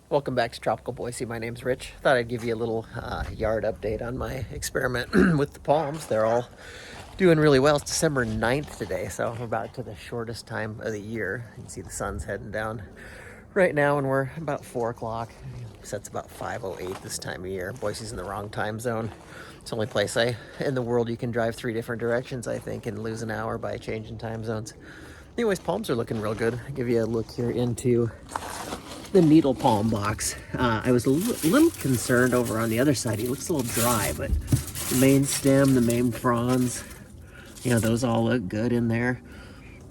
Welcome back to Tropical Boise. My name's Rich. Thought I'd give you a little yard update on my experiment with the palms. They're all doing really well. It's December 9th today, so we're about to the shortest time of the year. You can see the sun's heading down right now, and we're about 4 o'clock. It's about 5:08 this time of year. Boise's in the wrong time zone. It's the only place in the world you can drive 3 different directions, I think, and lose an hour by changing time zones. Anyways, palms are looking real good. I'll give you a look here into the needle palm box. I was a little concerned over on the other side. He looks a little dry, but the main stem, the main fronds, those all look good in there.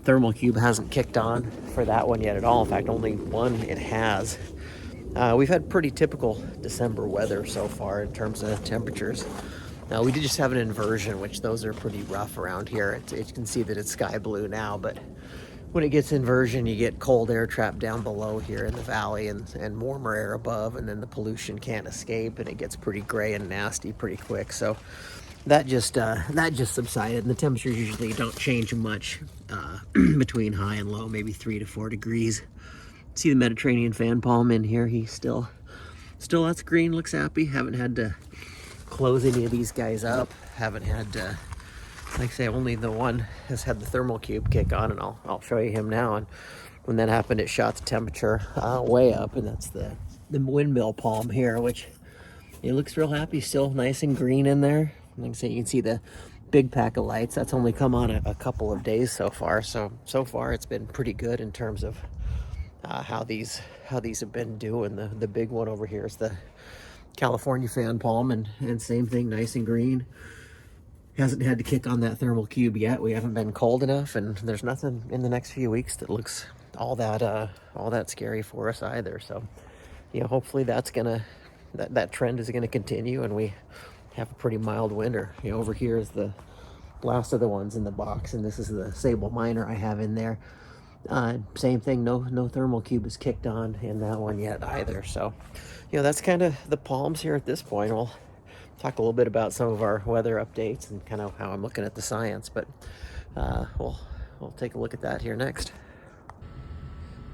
Thermal cube hasn't kicked on for that one yet at all. In fact, only one it has. We've had pretty typical December weather so far in terms of temperatures. We did just have an inversion, which those are pretty rough around here. You can see that it's sky blue now, but when it gets inversion, you get cold air trapped down below here in the valley and warmer air above, and then the pollution can't escape, and it gets pretty gray and nasty pretty quick. So that just subsided, and the temperatures usually don't change much between high and low, maybe 3 to 4 degrees. See the Mediterranean fan palm in here. He's still lots green, looks happy. Haven't had to close any of these guys up. Haven't had to, like I say, only the one has had the thermal cube kick on, and I'll show you him now. And when that happened, it shot the temperature way up, and that's the windmill palm here, which it looks real happy, still nice and green in there. Like I say, you can see the big pack of lights. That's only come on a couple of days so far. So far it's been pretty good in terms of how these have been doing. The big one over here is the California fan palm, and same thing, nice and green. Hasn't had to kick on that thermal cube yet. We haven't been cold enough, and there's nothing in the next few weeks that looks all that scary for us either. So, hopefully that trend is gonna continue, and we have a pretty mild winter. Over here is the last of the ones in the box, and this is the sable miner I have in there. Same thing, no thermal cube is kicked on in that one yet either. So, that's kind of the palms here at this point. We'll talk a little bit about some of our weather updates and kind of how I'm looking at the science, but we'll take a look at that here next.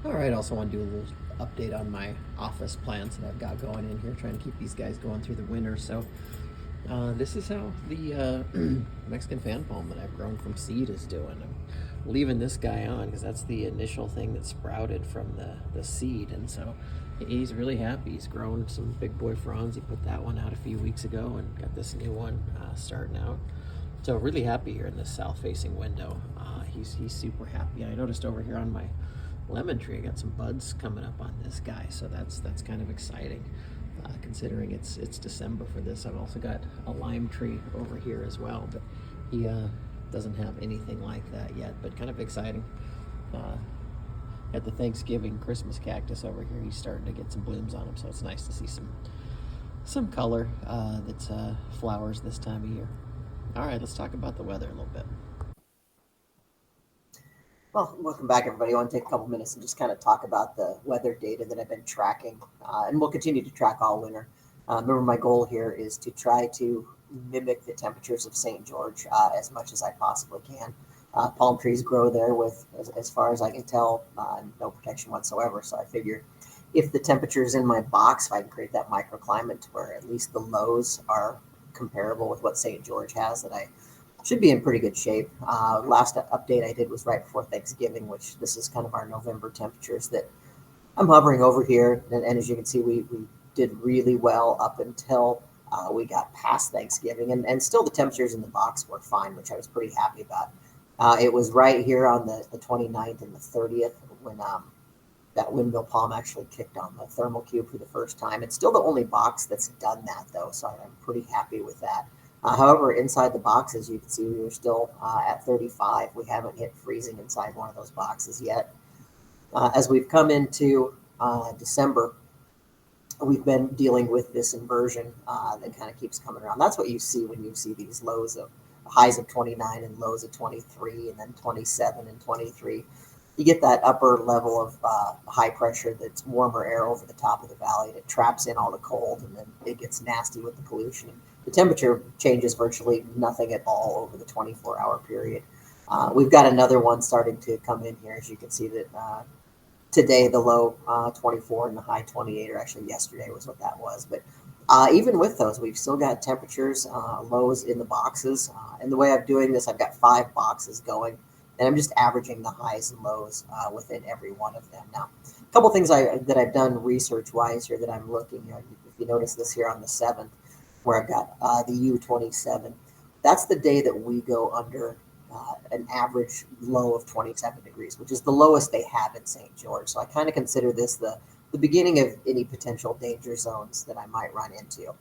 All right, I also want to do a little update on my office plants that I've got going in here, trying to keep these guys going through the winter. So this is how the Mexican fan palm that I've grown from seed is doing. I'm leaving this guy on because that's the initial thing that sprouted from the seed, and so he's really happy. He's grown some big boy fronds. He put that one out a few weeks ago and got this new one starting out. So really happy here in this south-facing window. He's super happy. I noticed over here on my lemon tree, I got some buds coming up on this guy, so that's kind of exciting. Considering it's December for this. I've also got a lime tree over here as well, but he doesn't have anything like that yet, but kind of exciting. At the Thanksgiving Christmas cactus over here, he's starting to get some blooms on him, so it's nice to see some color that's flowers this time of year. All right, let's talk about the weather a little bit. Well, welcome back, everybody. I want to take a couple minutes and just kind of talk about the weather data that I've been tracking, and we'll continue to track all winter. Remember, my goal here is to try to mimic the temperatures of St. George as much as I possibly can. Palm trees grow there with, as far as I can tell, no protection whatsoever. So I figure if the temperatures in my box, if I can create that microclimate to where at least the lows are comparable with what St. George has, that I should be in pretty good shape. Last update I did was right before Thanksgiving, which this is kind of our November temperatures that I'm hovering over here. And as you can see, we did really well up until we got past Thanksgiving. And still the temperatures in the box were fine, which I was pretty happy about. It was right here on the 29th and the 30th when that windmill palm actually kicked on the thermal cube for the first time. It's still the only box that's done that, though, so I'm pretty happy with that. However, inside the box, as you can see, we were still at 35. We haven't hit freezing inside one of those boxes yet. As we've come into December, we've been dealing with this inversion that kind of keeps coming around. That's what you see when you see these highs of 29 and lows of 23, and then 27 and 23. you get that upper level of high pressure that's warmer air over the top of the valley, and it traps in all the cold, and then it gets nasty with the pollution. The temperature changes virtually nothing at all over the 24-hour period. We've got another one starting to come in here, as you can see that today the low 24 and the high 28, or actually yesterday was what that was. But even with those, we've still got temperatures, lows in the boxes. And the way I'm doing this, I've got 5 boxes going, and I'm just averaging the highs and lows within every one of them. Now, a couple things that I've done research wise here that I'm looking. If you notice this here on the 7th, where I've got the U27, that's the day that we go under an average low of 27 degrees, which is the lowest they have in St. George. So I kind of consider this the beginning of any potential danger zones that I might run into.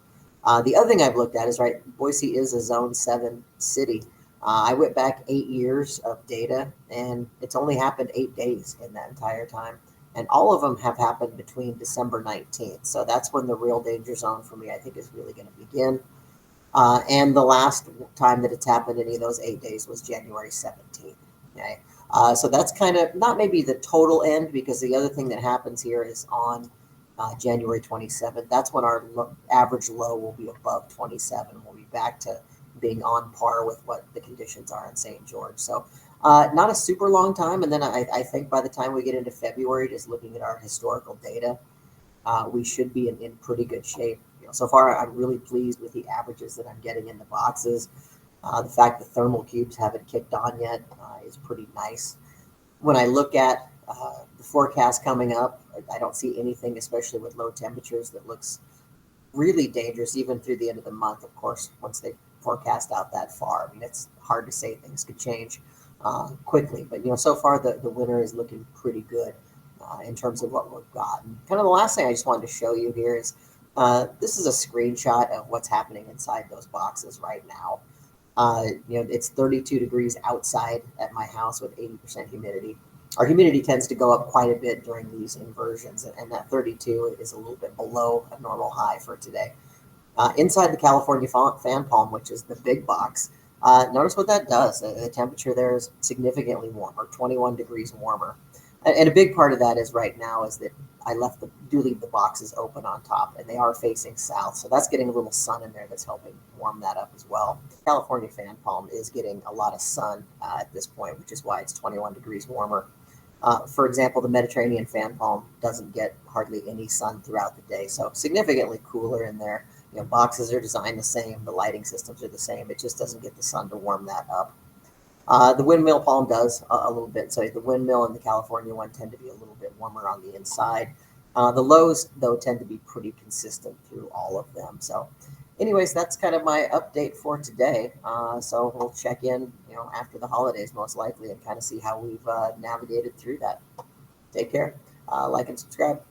The other thing I've looked at is, right, Boise is a zone 7 city. I went back 8 years of data, and it's only happened 8 days in that entire time. And all of them have happened between December 19th. So that's when the real danger zone for me, I think, is really going to begin. And the last time that it's happened any of those 8 days was January 17th. Okay. So that's kind of not maybe the total end, because the other thing that happens here is on January 27th. That's when our average low will be above 27. We'll be back to being on par with what the conditions are in St. George. So not a super long time. And then I think by the time we get into February, just looking at our historical data, we should be in pretty good shape. So far, I'm really pleased with the averages that I'm getting in the boxes. The fact the thermal cubes haven't kicked on yet is pretty nice. When I look at the forecast coming up, I don't see anything, especially with low temperatures, that looks really dangerous, even through the end of the month. Of course, once they forecast out that far, I mean, it's hard to say, things could change quickly. But so far the winter is looking pretty good in terms of what we've got. And kind of the last thing I just wanted to show you here is this is a screenshot of what's happening inside those boxes right now. It's 32 degrees outside at my house with 80% humidity. Our humidity tends to go up quite a bit during these inversions, and that 32 is a little bit below a normal high for today. Inside the California fan palm, which is the big box, notice what that does. The temperature there is significantly warmer, 21 degrees warmer. And a big part of that is right now is that I do leave the boxes open on top, and they are facing south. So that's getting a little sun in there that's helping warm that up as well. California fan palm is getting a lot of sun at this point, which is why it's 21 degrees warmer. For example, the Mediterranean fan palm doesn't get hardly any sun throughout the day, so significantly cooler in there. Boxes are designed the same, the lighting systems are the same. It just doesn't get the sun to warm that up. The windmill palm does a little bit. So the windmill and the California one tend to be a little bit warmer on the inside. The lows, though, tend to be pretty consistent through all of them. So anyways, that's kind of my update for today. So we'll check in, after the holidays most likely, and kind of see how we've navigated through that. Take care. Like and subscribe.